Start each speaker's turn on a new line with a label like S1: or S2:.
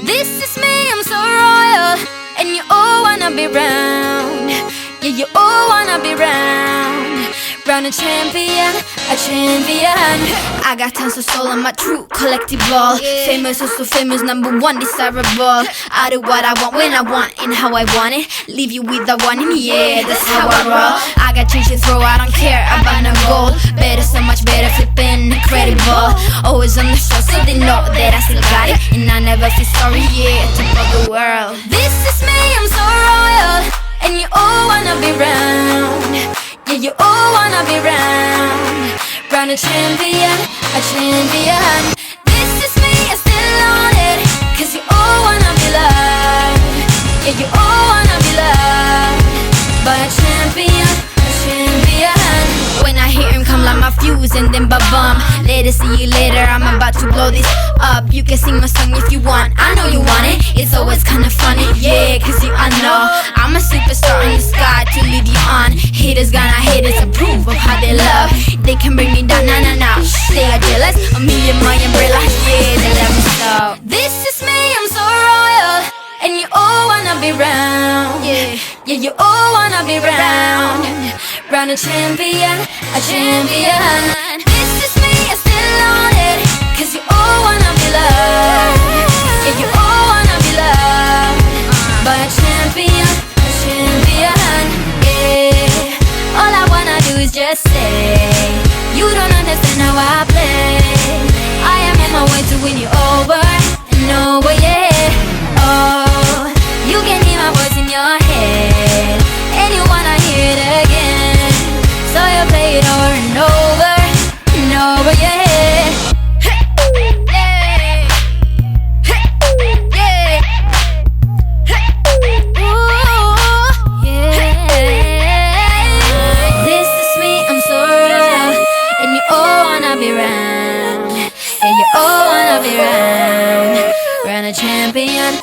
S1: This is me, I'm so royal, and you all wanna be round. Yeah, you all wanna be round. Round a champion, a champion. I got tons of soul on my true collective ball. Famous, also famous, number one, desirable. I do what I want, when I want, and how I want it. Leave you with the one, and yeah, that's how I roll. I got change to throw, I don't care about no gold. Better, so much better, flipping incredible. Always on the show, so they know that I still got it. And I never feel sorry, yeah, to fuck the world. This is me, I'm so royal, and you all wanna be round. Yeah, you all wanna be round. Round a champion, a champion. This is me, I still on it, cause you all wanna be loved. Yeah, you all wanna be loved by a champion, a champion. When I hear him come like my fuse and then ba-bum. Later, see you later, I'm about to blow this up. You can sing my song if you want, I know you want it. It's always kinda funny, yeah, cause I know I'm a superstar in the sky to lead you on. Haters gonna hate us, approve of how they love. They can bring me down, nah, nah, nah. They are jealous of me and my umbrella, yeah, they love me so. This is me, I'm so royal, and you all wanna be round. Yeah, yeah, you all wanna be round. Round a champion, a champion. This is me, I still on it, cause you all wanna be loved. Yeah, you all wanna be loved by a champion, a champion. Yeah, all I wanna do is just say, you don't understand how I play. I am on my way to win you over and over, yeah. Oh, you can hear my voice in your head, and you wanna hear it again, so you play it over and over and over, yeah. Be round, and you all wanna be round. Round a champion,